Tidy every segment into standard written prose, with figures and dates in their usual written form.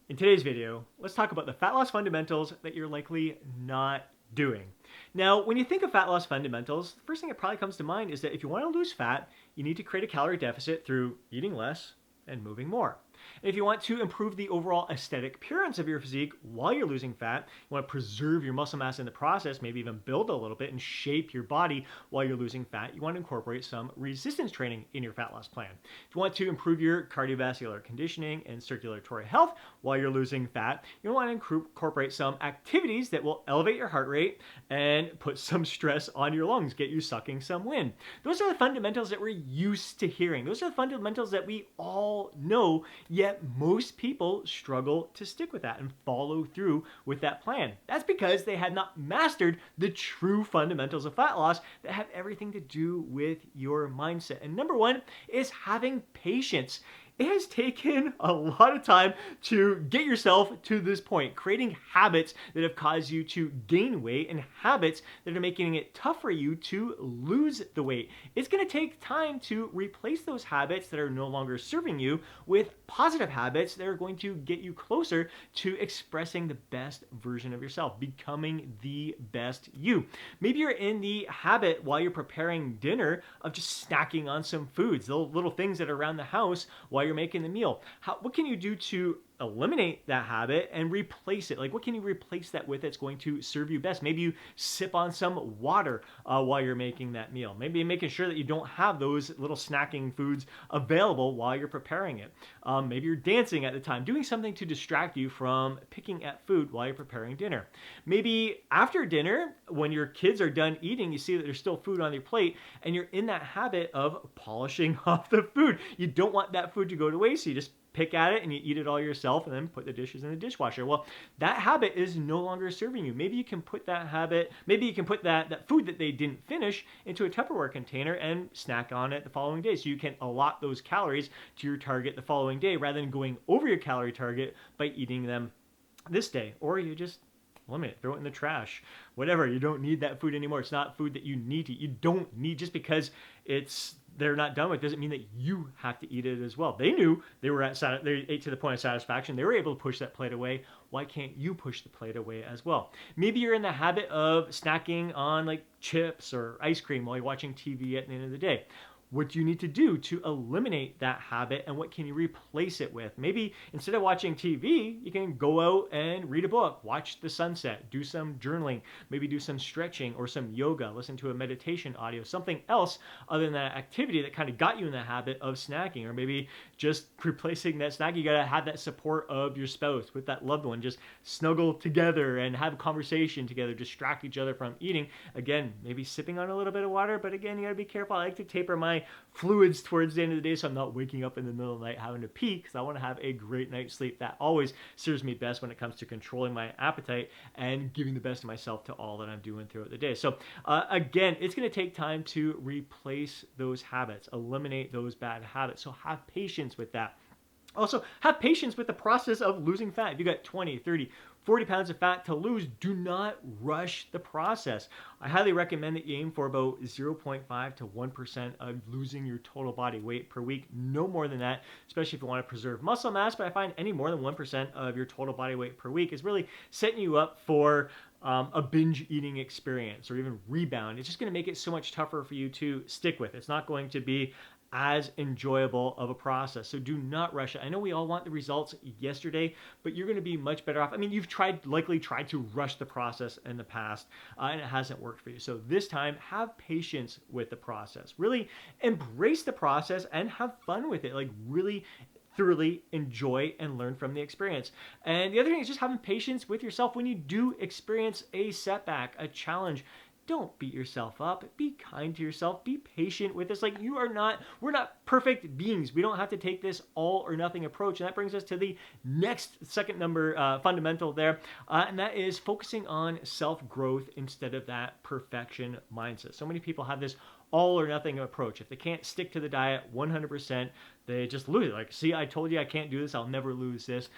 In today's video, let's talk about the fat loss fundamentals that you're likely not doing. Now, when you think of fat loss fundamentals, the first thing that probably comes to mind is that if you want to lose fat, you need to create a calorie deficit through eating less and moving more. And if you want to improve the overall aesthetic appearance of your physique while you're losing fat, you want to preserve your muscle mass in the process, maybe even build a little bit and shape your body while you're losing fat, you want to incorporate some resistance training in your fat loss plan. If you want to improve your cardiovascular conditioning and circulatory health while you're losing fat, you want to incorporate some activities that will elevate your heart rate and put some stress on your lungs, get you sucking some wind. Those are the fundamentals that we're used to hearing. Those are the fundamentals that we all know, yet most people struggle to stick with that and follow through with that plan. That's because they had not mastered the true fundamentals of fat loss that have everything to do with your mindset. And number one is having patience. It has taken a lot of time to get yourself to this point, creating habits that have caused you to gain weight and habits that are making it tough for you to lose the weight. It's going to take time to replace those habits that are no longer serving you with positive habits that are going to get you closer to expressing the best version of yourself, becoming the best you. Maybe you're in the habit while you're preparing dinner of just snacking on some foods, the little things that are around the house while you're making the meal. What can you do to eliminate that habit and replace it? Like, what can you replace that with that's going to serve you best? Maybe you sip on some water while you're making that meal. Maybe making sure that you don't have those little snacking foods available while you're preparing it. Maybe you're dancing at the time, doing something to distract you from picking at food while you're preparing dinner. Maybe after dinner, when your kids are done eating, you see that there's still food on your plate and you're in that habit of polishing off the food. You don't want that food to go to waste, so you just pick at it and you eat it all yourself and then put the dishes in the dishwasher. Well, that habit is no longer serving you. Maybe you can put that habit, maybe you can put that food that they didn't finish into a Tupperware container and snack on it the following day. So you can allot those calories to your target the following day rather than going over your calorie target by eating them this day. Or you just eliminate it, throw it in the trash, whatever. You don't need that food anymore. It's not food that you need to eat. You don't need, just because they're not done with, doesn't mean that you have to eat it as well. They knew they ate to the point of satisfaction. They were able to push that plate away. Why can't you push the plate away as well? Maybe you're in the habit of snacking on like chips or ice cream while you're watching TV at the end of the day. What do you need to do to eliminate that habit, and what can you replace it with? Maybe instead of watching TV, you can go out and read a book, watch the sunset, do some journaling, maybe do some stretching or some yoga, listen to a meditation audio, something else other than that activity that kind of got you in the habit of snacking. Or maybe just replacing that snack, you got to have that support of your spouse, with that loved one. Just snuggle together and have a conversation together, distract each other from eating. Again, maybe sipping on a little bit of water, but again, you got to be careful. I like to taper my fluids towards the end of the day so I'm not waking up in the middle of the night having to pee, because I want to have a great night's sleep. That always serves me best when it comes to controlling my appetite and giving the best of myself to all that I'm doing throughout the day. So again, it's going to take time to replace those habits, eliminate those bad habits. So have patience with that. Also, have patience with the process of losing fat. If you got 20, 30, 40 pounds of fat to lose, do not rush the process. I highly recommend that you aim for about 0.5 to 1% of losing your total body weight per week. No more than that, especially if you want to preserve muscle mass. But I find any more than 1% of your total body weight per week is really setting you up for a binge eating experience or even rebound. It's just going to make it so much tougher for you to stick with. It's not going to be as enjoyable of a process. So do not rush it. I know we all want the results yesterday, but you're going to be much better off. I mean, you've likely tried to rush the process in the past, and it hasn't worked for you. So this time, have patience with the process. Really embrace the process and have fun with it. Like, really thoroughly enjoy and learn from the experience. And the other thing is just having patience with yourself when you do experience a setback, a challenge. Don't beat yourself up. Be kind to yourself. Be patient with this. Like, we're not perfect beings. We don't have to take this all or nothing approach. And that brings us to the next fundamental there. And that is focusing on self-growth instead of that perfection mindset. So many people have this all or nothing approach. If they can't stick to the diet 100%, They just lose it. Like, see, I told you I can't do this. I'll never lose this.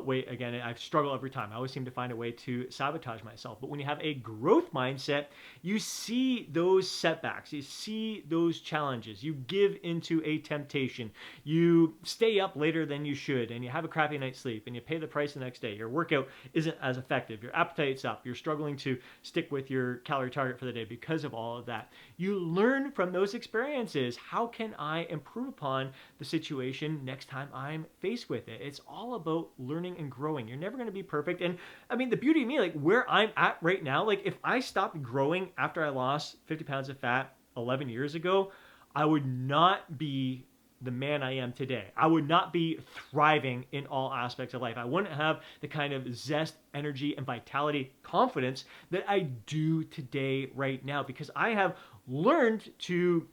Wait, again, I struggle every time. I always seem to find a way to sabotage myself. But when you have a growth mindset, you see those setbacks, you see those challenges, you give into a temptation, you stay up later than you should, and you have a crappy night's sleep, and you pay the price the next day. Your workout isn't as effective. Your appetite's up. You're struggling to stick with your calorie target for the day because of all of that. You learn from those experiences. How can I improve upon the situation next time I'm faced with it? It's all about learning and growing. You're never going to be perfect. And I mean, the beauty of me, like where I'm at right now, like if I stopped growing after I lost 50 pounds of fat 11 years ago, I would not be the man I am today. I would not be thriving in all aspects of life. I wouldn't have the kind of zest, energy, and vitality, confidence that I do today right now, because I have learned to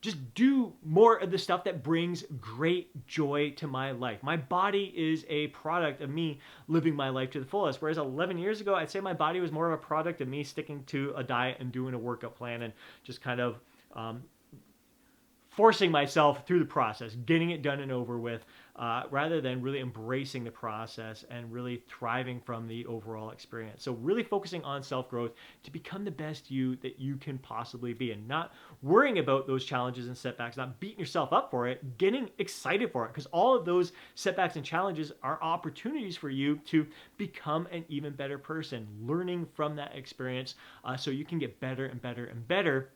just do more of the stuff that brings great joy to my life. My body is a product of me living my life to the fullest. Whereas 11 years ago, I'd say my body was more of a product of me sticking to a diet and doing a workout plan and just kind of forcing myself through the process, getting it done and over with, rather than really embracing the process and really thriving from the overall experience. So really focusing on self-growth to become the best you that you can possibly be, and not worrying about those challenges and setbacks, not beating yourself up for it, getting excited for it, because all of those setbacks and challenges are opportunities for you to become an even better person, learning from that experience, so you can get better and better and better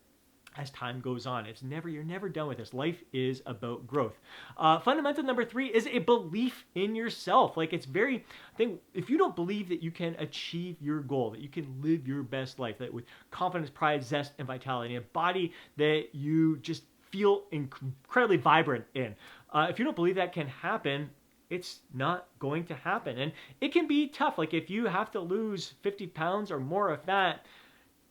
as time goes on. You're never done with this. Life is about growth. Fundamental number 3 is a belief in yourself. Like I think if you don't believe that you can achieve your goal, that you can live your best life, that with confidence, pride, zest, and vitality, a body that you just feel incredibly vibrant in. If you don't believe that can happen, it's not going to happen. And it can be tough. Like if you have to lose 50 pounds or more of fat,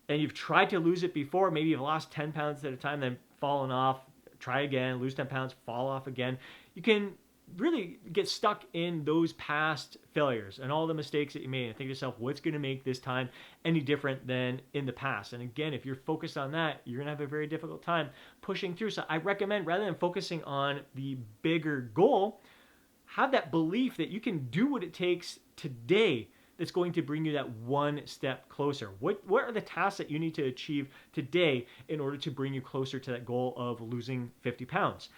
and you've tried to lose it before, maybe you've lost 10 pounds at a time, then fallen off, try again, lose 10 pounds, fall off again. You can really get stuck in those past failures and all the mistakes that you made and think to yourself, what's going to make this time any different than in the past? And again, if you're focused on that, you're going to have a very difficult time pushing through. So I recommend, rather than focusing on the bigger goal, have that belief that you can do what it takes today that's going to bring you that one step closer. What are the tasks that you need to achieve today in order to bring you closer to that goal of losing 50 pounds?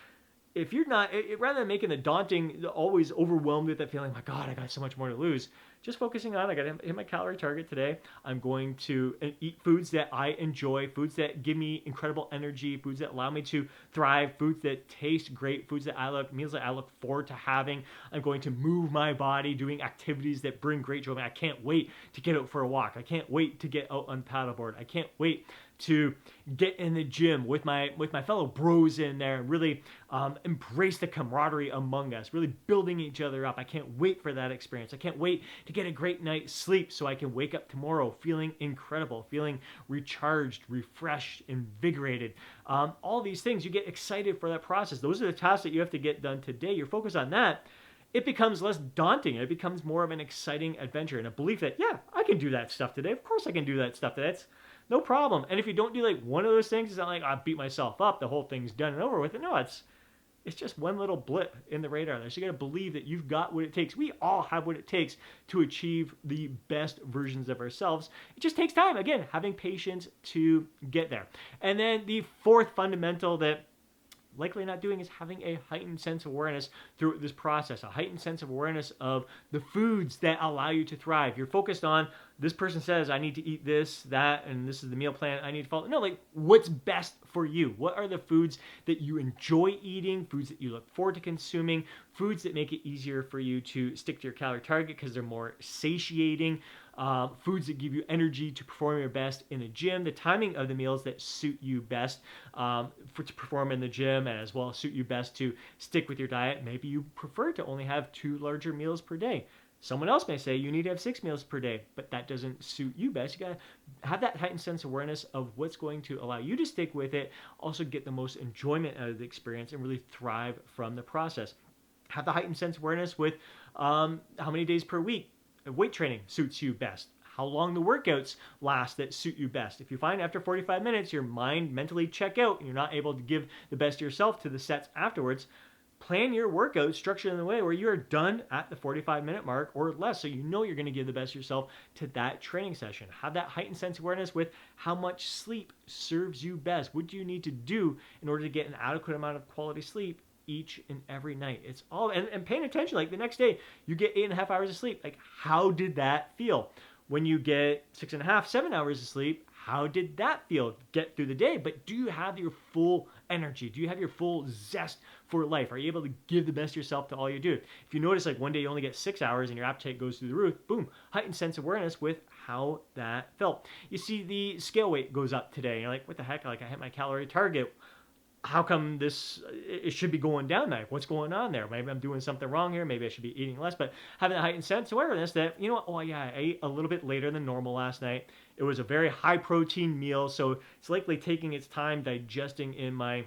If you're not, rather than making the daunting, always overwhelmed with that feeling, my God, I got so much more to lose, just focusing on, I got to hit my calorie target today. I'm going to eat foods that I enjoy, foods that give me incredible energy, foods that allow me to thrive, foods that taste great, meals that I look forward to having. I'm going to move my body, doing activities that bring great joy. I can't wait to get out for a walk. I can't wait to get out on paddleboard. I can't wait to get in the gym with my fellow bros in there and really embrace the camaraderie among us, really building each other up. I can't wait for that experience. I can't wait to get a great night's sleep so I can wake up tomorrow feeling incredible, feeling recharged, refreshed, invigorated. All these things, you get excited for that process. Those are the tasks that you have to get done today. You're focused on that. It becomes less daunting. It becomes more of an exciting adventure and a belief that, yeah, I can do that stuff today. Of course I can do that stuff today. That's no problem. And if you don't do like one of those things, it's not like I beat myself up, the whole thing's done and over with. No, it's just one little blip in the radar there. So you got to believe that you've got what it takes. We all have what it takes to achieve the best versions of ourselves. It just takes time. Again, having patience to get there. And then the 4th fundamental that likely not doing is having a heightened sense of awareness through this process, a heightened sense of awareness of the foods that allow you to thrive. You're focused on, this person says I need to eat this, that, and this is the meal plan I need to follow. No, like what's best for you? What are the foods that you enjoy eating, foods that you look forward to consuming, foods that make it easier for you to stick to your calorie target because they're more satiating, foods that give you energy to perform your best in the gym, the timing of the meals that suit you best to perform in the gym, and as well suit you best to stick with your diet. Maybe you prefer to only have 2 larger meals per day. Someone else may say you need to have 6 meals per day, but that doesn't suit you best. You got to have that heightened sense of awareness of what's going to allow you to stick with it, also get the most enjoyment out of the experience, and really thrive from the process. Have the heightened sense of awareness with how many days per week weight training suits you best, how long the workouts last that suit you best. If you find after 45 minutes your mind mentally check out and you're not able to give the best of yourself to the sets afterwards, plan your workout structured in a way where you are done at the 45-minute mark or less, so you know you're going to give the best of yourself to that training session. Have that heightened sense of awareness with how much sleep serves you best. What do you need to do in order to get an adequate amount of quality sleep each and every night? It's all, and paying attention. Like the next day you get 8.5 hours of sleep, like how did that feel? When you get 6.5, 7 hours of sleep, how did that feel? Get through the day, but do you have your full energy? Do you have your full zest for life? Are you able to give the best of yourself to all you do? If you notice, like one day you only get 6 hours and your appetite goes through the roof, boom, heightened sense of awareness with how that felt. You see the scale weight goes up today, and you're like, what the heck? Like I hit my calorie target. How come it should be going down now? What's going on there? Maybe I'm doing something wrong here. Maybe I should be eating less. But having a heightened sense of awareness that, you know what, oh yeah, I ate a little bit later than normal last night. It was a very high protein meal, so it's likely taking its time digesting in my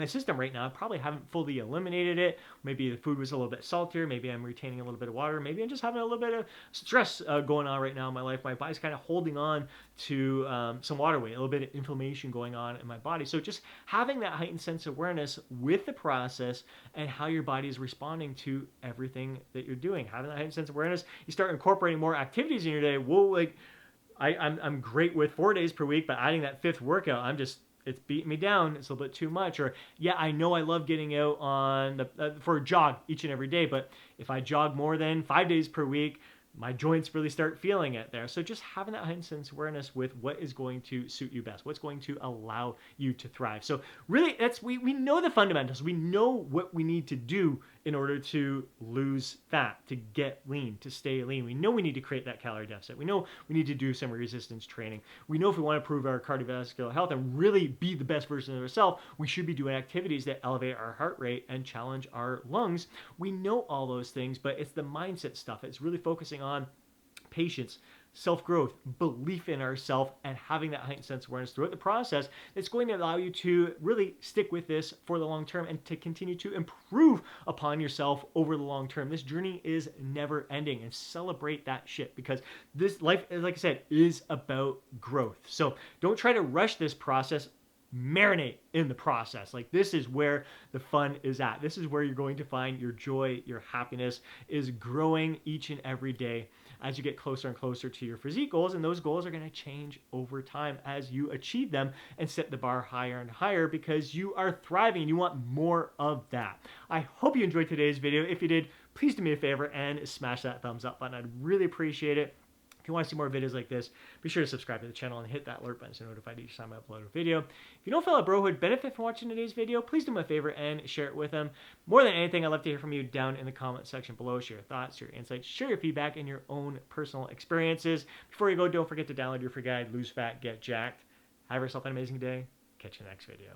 system right now. I probably haven't fully eliminated it. Maybe the food was a little bit saltier. Maybe I'm retaining a little bit of water. Maybe I'm just having a little bit of stress going on right now in my life. My body's kind of holding on to some water weight, a little bit of inflammation going on in my body. So just having that heightened sense of awareness with the process and how your body is responding to everything that you're doing. Having that heightened sense of awareness, you start incorporating more activities in your day. Whoa, like I'm great with 4 days per week, but adding that fifth workout, it's beating me down. It's a little bit too much. Or yeah, I know I love getting out on for a jog each and every day, but if I jog more than 5 days per week, my joints really start feeling it there. So just having that heightened sense of awareness with what is going to suit you best, what's going to allow you to thrive. So really, we know the fundamentals. We know what we need to do in order to lose fat, to get lean, to stay lean. We know we need to create that calorie deficit. We know we need to do some resistance training. We know if we want to improve our cardiovascular health and really be the best version of ourselves, we should be doing activities that elevate our heart rate and challenge our lungs. We know all those things, but it's the mindset stuff. It's really focusing on patience, self-growth, belief in ourselves, and having that heightened sense of awareness throughout the process that's going to allow you to really stick with this for the long term and to continue to improve upon yourself over the long term. This journey is never ending, and celebrate that shit, because this life, like I said, is about growth. So don't try to rush this process. Marinate in the process. Like this is where the fun is at. This is where you're going to find your joy, your happiness is growing each and every day as you get closer and closer to your physique goals, and those goals are going to change over time as you achieve them and set the bar higher and higher because you are thriving and you want more of that. I hope you enjoyed today's video. If you did, please do me a favor and smash that thumbs up button. I'd really appreciate it. If you want to see more videos like this, be sure to subscribe to the channel and hit that alert button so you're notified each time I upload a video. If you know a fellow bro who would benefit from watching today's video, please do me a favor and share it with them. More than anything, I'd love to hear from you down in the comment section below. Share your thoughts, your insights, share your feedback, and your own personal experiences. Before you go, don't forget to download your free guide, Lose Fat, Get Jacked. Have yourself an amazing day. Catch you in the next video.